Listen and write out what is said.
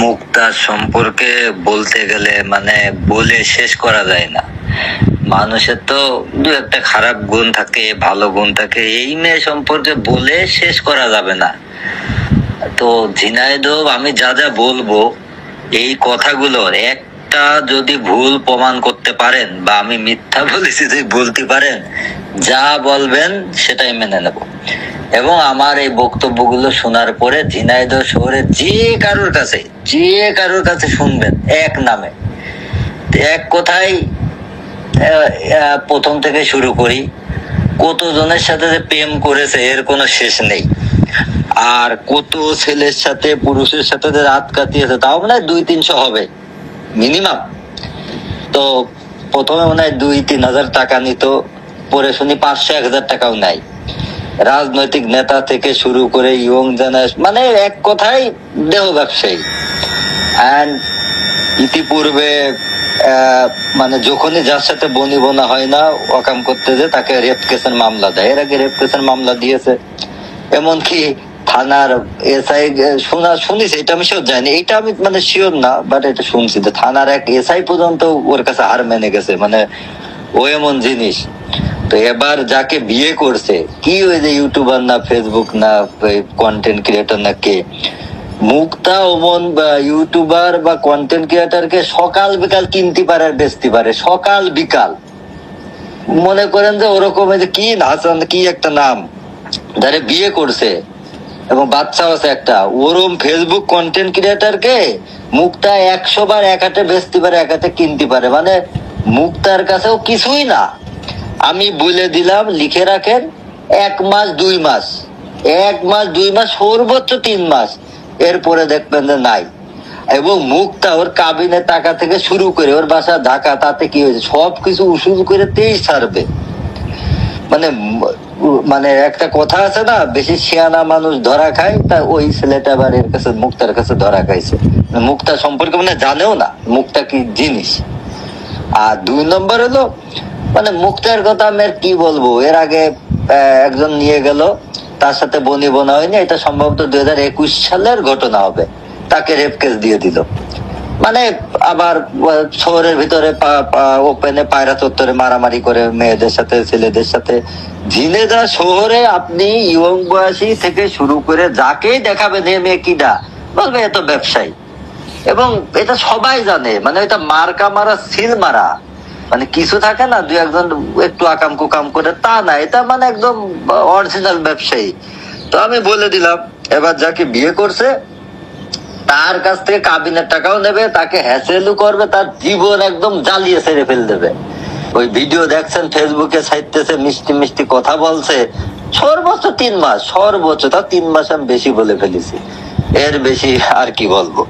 মুক্তার সম্পর্কে বলতে গেলে মানে বলে শেষ করা যায় না। মানুষের তো দু একটা খারাপ গুণ থাকে, ভালো গুণ থাকে, এই মেয়ে সম্পর্কে বলে শেষ করা যাবে না। তো ঝিনাইদহ আমি যা যা বলবো এই কথাগুলোর একটা যদি ভুল প্রমাণ করতে পারেন বা আমি মিথ্যা বলেছি যদি বলতে পারেন, যা বলবেন সেটাই মেনে নেব। এবং আমার এই বক্তব্যগুলো শোনার পরে ঝিনাইদহ শহরে যে কারোর কাছে শুনবেন এক নামে, এক কথায় প্রথম থেকে শুরু করি। কতজনের সাথে যে প্রেম করেছে এর কোনো শেষ নেই, আর কত ছেলের সাথে পুরুষের সাথে যে রাত কাটিয়েছে তাও মনে হয় 200-300 হবে মিনিমাম। তো প্রথমে মনে হয় 2-3 হাজার টাকা নিত, পরে শুনি 500-1000 টাকাও নাই। রাজনৈতিক নেতা থেকে শুরু করে ইয়ং জেনারেশন, মানে এক কথায় দেহ ব্যবসায়ী। এন্ড ইতিপূর্বে মানে যখনই যার সাথে বনিবনা হয় না ওয়াকাম করতে যে তাকে রেপ কেসের মামলা দেয়। এর আগে রেপ কেসের মামলা দিয়েছে, এমনকি থানার এসআই শুনিস, এটা আমি শিওর জানি, এটা আমি মানে শিওর না, বাট এটা শুনছি যে থানার এক এসআই পর্যন্ত ওর কাছে হার মেনে গেছে। মানে ও এমন জিনিস। তো এবার যাকে বিয়ে করছে কি ওই যে ইউটিউবার না ফেসবুক না কন্টেন্ট ক্রিয়েটর না কে, মুক্তা ওমন ইউটিউবার বা কন্টেন্ট ক্রিয়েটরকে সকাল বিকাল কিনতে পারে আর বেচতে পারে, সকাল বিকাল। মনে করেন যে ওরকম কি হাসান কি একটা নাম, যারা বিয়ে করছে এবং বাচ্চা আছে একটা, ওরম ফেসবুক কন্টেন্ট ক্রিয়েটরকে মুক্তা 100 বার এক হাতে বেচতে পারে, এক হাতে কিনতে পারে। মানে মুক্তার কাছেও কিছুই না। আমি বলে দিলাম, লিখে রাখেন, 1 মাস 2 মাস, 1 মাস 2 মাস, সর্বোচ্চ 3 মাস, এরপরে দেখবেন যে নাই। এবং মুক্তা ওর কাবিনে টাকা থেকে শুরু করে ওর বাসা ঢাকা, তাতে কি হয়েছে সবকিছু উসুল করে 23 ছাড়বে। মানে মানে একটা কথা আছে না, বেশি শিয়ানা মানুষ ধরা খায়, তা ওই ছেলেটা আবার এর কাছে মুক্তার কাছে ধরা খাইছে। মুক্তা সম্পর্কে মানে জানেও না মুক্তা কি জিনিস। আর 2 নম্বর হলো মানে মুক্তার কথা আমি আর কি বলবো। এর আগে একজন নিয়ে গেল, তার সাথে বনিবনা হয়নি, এটা সম্ভবত 2021 সালের ঘটনা হবে, তাকে রেপ কেস দিয়ে দিল। মানে আবার শহরের ভিতরে ওপেনে পায়রা চত্বরে মারামারি করে মেয়েদের সাথে ছেলেদের সাথে। ঝিনাইদহ শহরে আপনি ইয়ং বয়সী থেকে শুরু করে যাকেই দেখাবেন এ মেয়ে কিডা, বলবে এত ব্যবসায়ী। এবং এটা সবাই জানে, মানে এটা মার্কা মারা সিল মারা, মানে কিছু থাকে না 2-1জন একটু আকাম কুকাম করে, তা না, এটা মানে একদম অরিজিনাল ব্যবসায়ী। তো আমি বলে দিলাম, এবার যাকে বিয়ে করছে তার কাছ থেকে কাবিনের টাকাও নেবে, তাকে হ্যাসেলও করবে, তার জীবন একদম জ্বালিয়ে ছেড়ে ফেল দেবে। ওই ভিডিও দেখছেন ফেসবুকে ছাইতেছে, মিষ্টি মিষ্টি কথা বলছে। সর্বোচ্চ 3 মাস, সর্বোচ্চ, তা 3 মাস আমি বেশি বলে ফেলেছি, এর বেশি আর কি বলবো।